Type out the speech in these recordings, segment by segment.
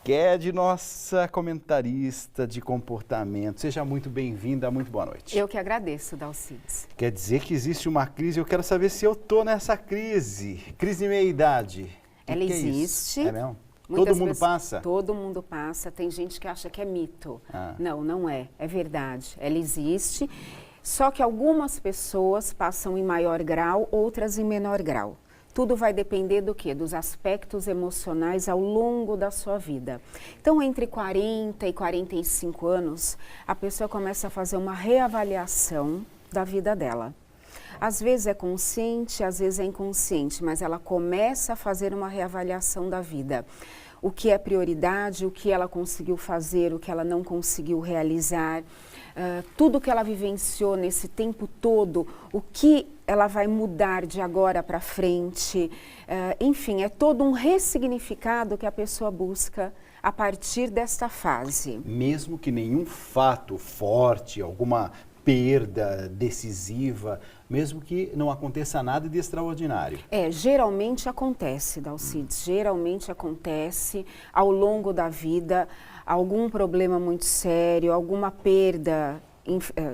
Ked, nossa comentarista de comportamento. Seja muito bem-vinda, muito boa noite. Eu que agradeço, Dalcides. Quer dizer que existe uma crise, eu quero saber se eu estou nessa crise. Crise de meia-idade. Ela existe. É mesmo? Todo mundo passa? Todo mundo passa. Tem gente que acha que é mito. Não, não é. É verdade. Ela existe. Só que algumas pessoas passam em maior grau, outras em menor grau. Tudo vai depender do quê? Dos aspectos emocionais ao longo da sua vida. Então, entre 40 e 45 anos, a pessoa começa a fazer uma reavaliação da vida dela. Às vezes é consciente, às vezes é inconsciente, mas ela começa a fazer uma reavaliação da vida. O que é prioridade, o que ela conseguiu fazer, o que ela não conseguiu realizar, tudo que ela vivenciou nesse tempo todo, o que ela vai mudar de agora para frente. Enfim, é todo um ressignificado que a pessoa busca a partir desta fase. Mesmo que nenhum fato forte, alguma perda decisiva, mesmo que não aconteça nada de extraordinário. Geralmente acontece, Dalcides, geralmente acontece ao longo da vida, algum problema muito sério, alguma perda,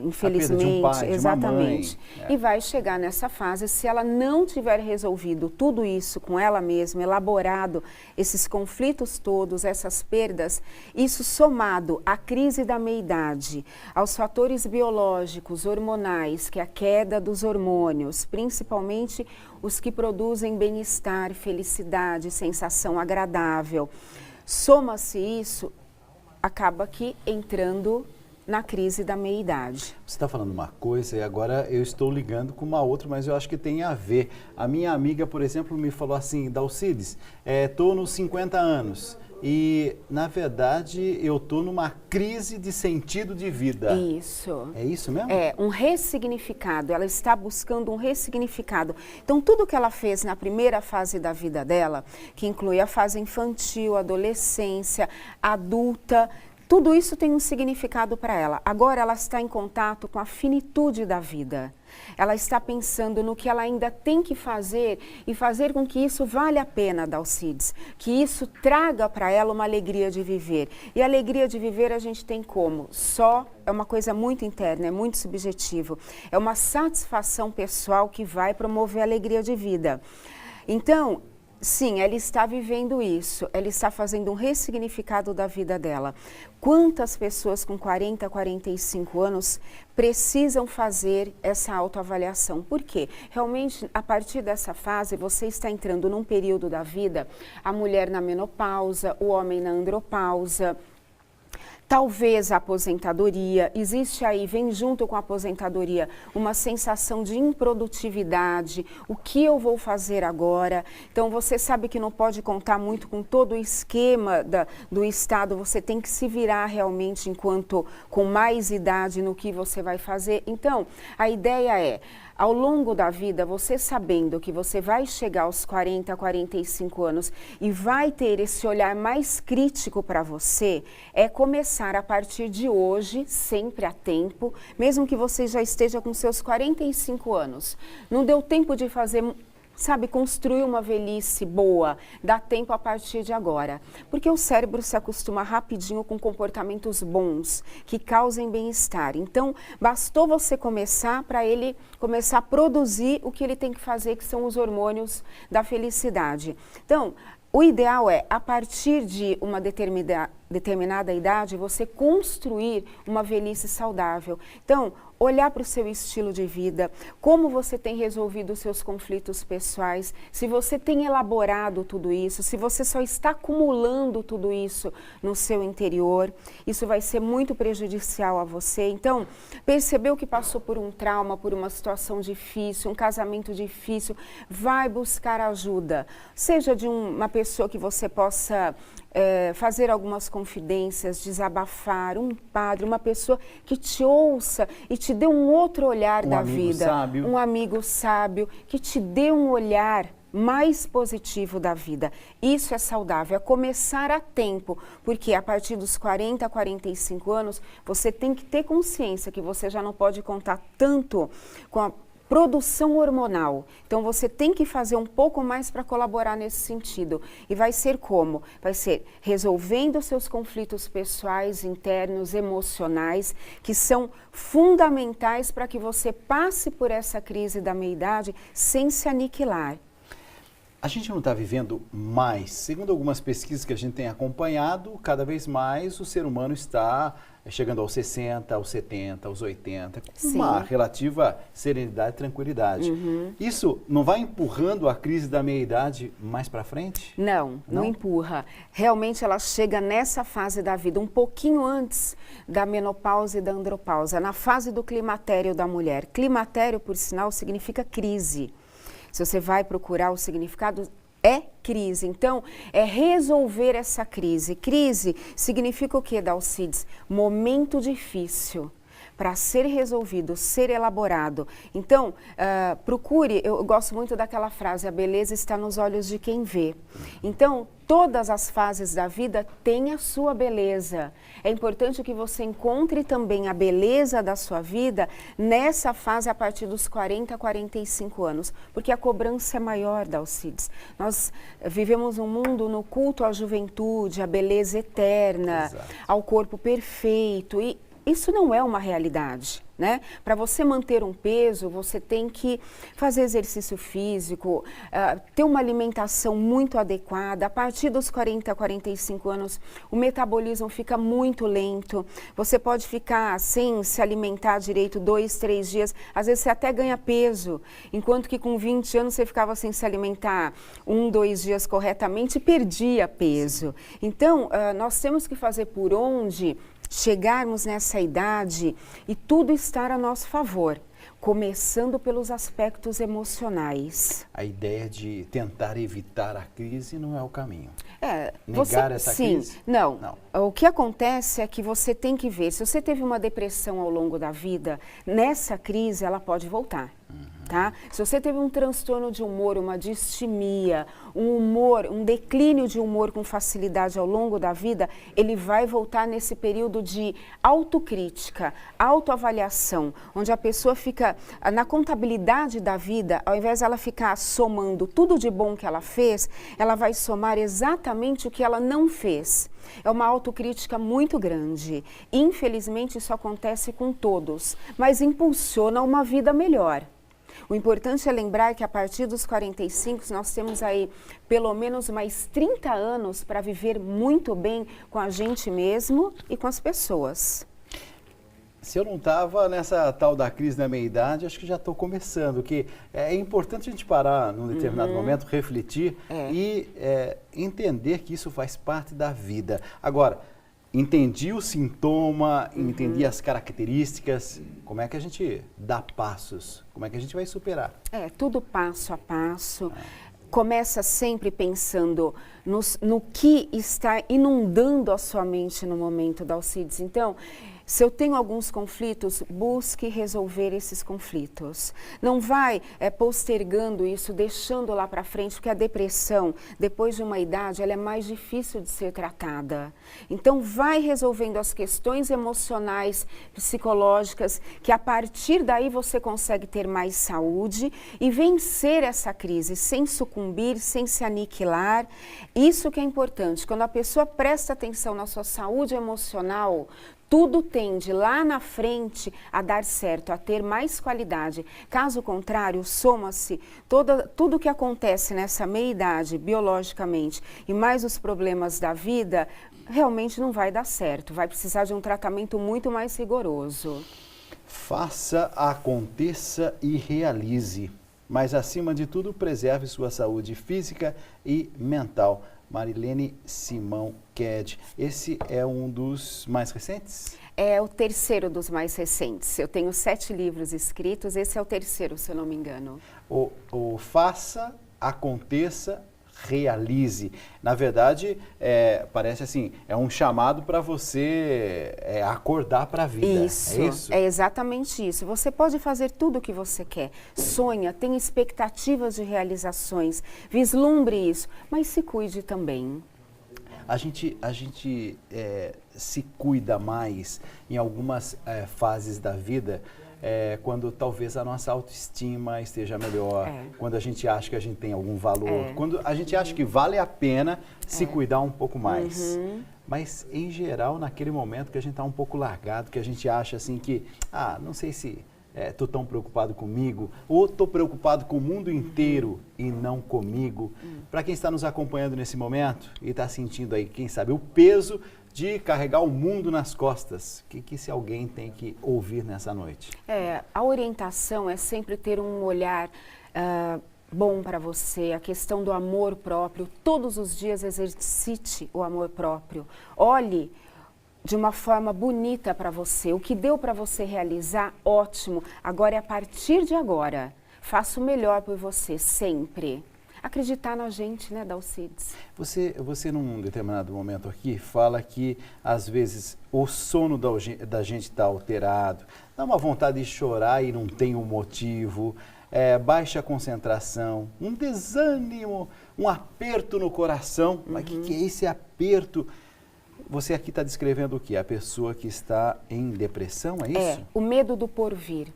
infelizmente, de um pai, exatamente. De uma mãe. E vai chegar nessa fase, se ela não tiver resolvido tudo isso com ela mesma, elaborado esses conflitos todos, essas perdas, isso somado à crise da meia-idade, aos fatores biológicos, hormonais, que é a queda dos hormônios, principalmente os que produzem bem-estar, felicidade, sensação agradável. Soma-se isso, acaba que entrando na crise da meia-idade. Você está falando uma coisa e agora eu estou ligando com uma outra, mas eu acho que tem a ver. A minha amiga, por exemplo, me falou assim, Dalcides, estou nos 50 anos e, na verdade, eu estou numa crise de sentido de vida. Isso. É isso mesmo? É, um ressignificado. Ela está buscando um ressignificado. Então, tudo que ela fez na primeira fase da vida dela, que inclui a fase infantil, adolescência, adulta, tudo isso tem um significado para ela. Agora ela está em contato com a finitude da vida. Ela está pensando no que ela ainda tem que fazer e fazer com que isso valha a pena, Dalcides. Que isso traga para ela uma alegria de viver. E a alegria de viver a gente tem como? Só é uma coisa muito interna, é muito subjetivo. É uma satisfação pessoal que vai promover a alegria de vida. Então, sim, ela está vivendo isso, ela está fazendo um ressignificado da vida dela. Quantas pessoas com 40, 45 anos precisam fazer essa autoavaliação? Por quê? Realmente, a partir dessa fase, você está entrando num período da vida, a mulher na menopausa, o homem na andropausa, talvez a aposentadoria, existe aí, vem junto com a aposentadoria, uma sensação de improdutividade, o que eu vou fazer agora? Então, você sabe que não pode contar muito com todo o esquema do Estado, você tem que se virar realmente enquanto com mais idade no que você vai fazer. Então, a ideia é, ao longo da vida, você sabendo que você vai chegar aos 40, 45 anos e vai ter esse olhar mais crítico para você, é começar a partir de hoje, sempre a tempo, mesmo que você já esteja com seus 45 anos. Não deu tempo de fazer, sabe, construir uma velhice boa, dá tempo a partir de agora. Porque o cérebro se acostuma rapidinho com comportamentos bons, que causem bem-estar. Então, bastou você começar para ele começar a produzir o que ele tem que fazer, que são os hormônios da felicidade. Então, o ideal é, a partir de uma determinada idade, você construir uma velhice saudável. Então, olhar para o seu estilo de vida, como você tem resolvido os seus conflitos pessoais, se você tem elaborado tudo isso, se você só está acumulando tudo isso no seu interior, isso vai ser muito prejudicial a você. Então, percebeu que passou por um trauma, por uma situação difícil, um casamento difícil, vai buscar ajuda, seja de uma pessoa que você possa fazer algumas confidências, desabafar, um padre, uma pessoa que te ouça e te dê um outro olhar da vida. Sábio. Um amigo sábio que te dê um olhar mais positivo da vida. Isso é saudável, é começar a tempo, porque a partir dos 40, 45 anos, você tem que ter consciência que você já não pode contar tanto com produção hormonal. Então, você tem que fazer um pouco mais para colaborar nesse sentido. E vai ser como? Vai ser resolvendo seus conflitos pessoais, internos, emocionais, que são fundamentais para que você passe por essa crise da meia-idade sem se aniquilar. A gente não está vivendo mais, segundo algumas pesquisas que a gente tem acompanhado, cada vez mais o ser humano está chegando aos 60, aos 70, aos 80, com uma relativa serenidade e tranquilidade. Isso não vai empurrando a crise da meia-idade mais para frente? Não empurra. Realmente ela chega nessa fase da vida, um pouquinho antes da menopausa e da andropausa, na fase do climatério da mulher. Climatério, por sinal, significa crise. Se você vai procurar o significado, é crise. Então, é resolver essa crise. Crise significa o quê, Dalcides? Momento difícil para ser resolvido, ser elaborado. Então, procure, eu gosto muito daquela frase, a beleza está nos olhos de quem vê. Então, todas as fases da vida têm a sua beleza. É importante que você encontre também a beleza da sua vida nessa fase a partir dos 40, 45 anos, porque a cobrança é maior, Dalcides. Nós vivemos um mundo no culto à juventude, à beleza eterna, ao corpo perfeito, e isso não é uma realidade, né? Para você manter um peso, você tem que fazer exercício físico, ter uma alimentação muito adequada. A partir dos 40, 45 anos, o metabolismo fica muito lento. Você pode ficar sem se alimentar direito 2, 3 dias. Às vezes você até ganha peso, enquanto que com 20 anos você ficava sem se alimentar 1, 2 dias corretamente e perdia peso. Então, nós temos que fazer por onde chegarmos nessa idade e tudo estar a nosso favor, começando pelos aspectos emocionais. A ideia de tentar evitar a crise não é o caminho. Negar essa sim, crise? Não. O que acontece é que você tem que ver, se você teve uma depressão ao longo da vida, nessa crise ela pode voltar. Tá? Se você teve um transtorno de humor, uma distimia, um declínio de humor com facilidade ao longo da vida, ele vai voltar nesse período de autocrítica, autoavaliação, onde a pessoa fica na contabilidade da vida, ao invés de ela ficar somando tudo de bom que ela fez, ela vai somar exatamente o que ela não fez. É uma autocrítica muito grande. Infelizmente, isso acontece com todos, mas impulsiona uma vida melhor. O importante é lembrar que a partir dos 45 nós temos aí pelo menos mais 30 anos para viver muito bem com a gente mesmo e com as pessoas. Se eu não estava nessa tal da crise da meia-idade, acho que já estou começando, que é importante a gente parar num determinado momento, refletir e entender que isso faz parte da vida. Agora, entendi o sintoma, entendi as características, como é que a gente dá passos? Como é que a gente vai superar? Tudo passo a passo. Começa sempre pensando no que está inundando a sua mente no momento, Dalcides. Então, se eu tenho alguns conflitos, busque resolver esses conflitos. Não vai postergando isso, deixando lá para frente, porque a depressão, depois de uma idade, ela é mais difícil de ser tratada. Então, vai resolvendo as questões emocionais, psicológicas, que a partir daí você consegue ter mais saúde e vencer essa crise sem sucumbir, sem se aniquilar. Isso que é importante. Quando a pessoa presta atenção na sua saúde emocional, tudo tende lá na frente a dar certo, a ter mais qualidade. Caso contrário, soma-se tudo que acontece nessa meia-idade, biologicamente, e mais os problemas da vida, realmente não vai dar certo. Vai precisar de um tratamento muito mais rigoroso. Faça, aconteça e realize. Mas, acima de tudo, preserve sua saúde física e mental. Marilene Simão Ked. Esse é um dos mais recentes? É o terceiro dos mais recentes. Eu tenho 7 livros escritos, esse é o terceiro, se eu não me engano. O Faça, Aconteça, Realize. Na verdade, parece assim, é um chamado para você acordar para a vida. Isso, é isso? É exatamente isso. Você pode fazer tudo o que você quer. Sonha, tenha expectativas de realizações, vislumbre isso, mas se cuide também. A gente se cuida mais em algumas fases da vida quando talvez a nossa autoestima esteja melhor, quando a gente acha que a gente tem algum valor, quando a gente acha que vale a pena se cuidar um pouco mais. Mas, em geral, naquele momento que a gente está um pouco largado, que a gente acha assim que, não sei se estou tão preocupado comigo, ou estou preocupado com o mundo inteiro e não comigo. Para quem está nos acompanhando nesse momento e está sentindo aí, quem sabe, o peso de carregar o mundo nas costas, o que esse alguém tem que ouvir nessa noite? A orientação é sempre ter um olhar bom para você, a questão do amor próprio. Todos os dias exercite o amor próprio. Olhe de uma forma bonita para você. O que deu para você realizar, ótimo. Agora é a partir de agora. Faça o melhor por você, sempre. Acreditar na gente, né, Dalcides? Você, num determinado momento aqui, fala que, às vezes, o sono da gente está alterado, dá uma vontade de chorar e não tem um motivo, baixa concentração, um desânimo, um aperto no coração. Mas o que é esse aperto? Você aqui está descrevendo o quê? A pessoa que está em depressão, é isso? O medo do porvir.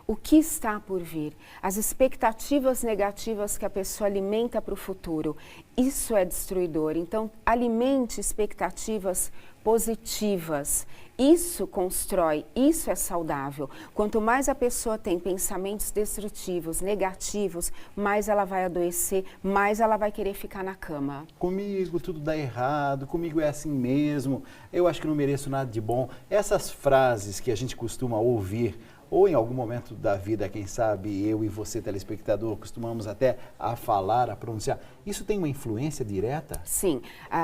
O que está por vir? As expectativas negativas que a pessoa alimenta para o futuro. Isso é destruidor. Então, alimente expectativas positivas. Isso constrói, isso é saudável. Quanto mais a pessoa tem pensamentos destrutivos, negativos, mais ela vai adoecer, mais ela vai querer ficar na cama. Comigo tudo dá errado, comigo é assim mesmo, eu acho que não mereço nada de bom. Essas frases que a gente costuma ouvir, ou em algum momento da vida, quem sabe, eu e você, telespectador, costumamos até a falar, a pronunciar. Isso tem uma influência direta? Sim,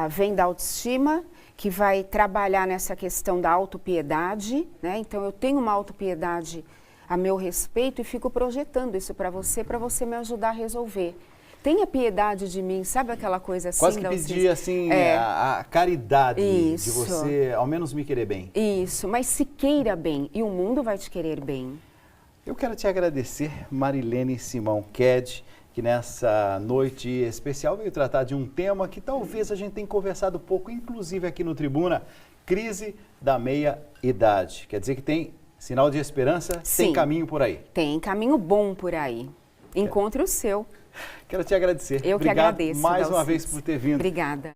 vem da autoestima, que vai trabalhar nessa questão da autopiedade, né? Então, eu tenho uma autopiedade a meu respeito e fico projetando isso para você me ajudar a resolver. Tenha piedade de mim, sabe aquela coisa assim? Quase que pedir assim, a caridade de você, ao menos me querer bem. Isso, mas se queira bem e o mundo vai te querer bem. Eu quero te agradecer, Marilene Simão Ked, que nessa noite especial veio tratar de um tema que talvez a gente tenha conversado pouco, inclusive aqui no Tribuna, crise da meia-idade. Quer dizer que tem sinal de esperança, Sim, tem caminho por aí. Tem caminho bom por aí. Encontre o seu. Quero te agradecer. Eu que agradeço. Obrigado mais uma vez por ter vindo. Obrigada.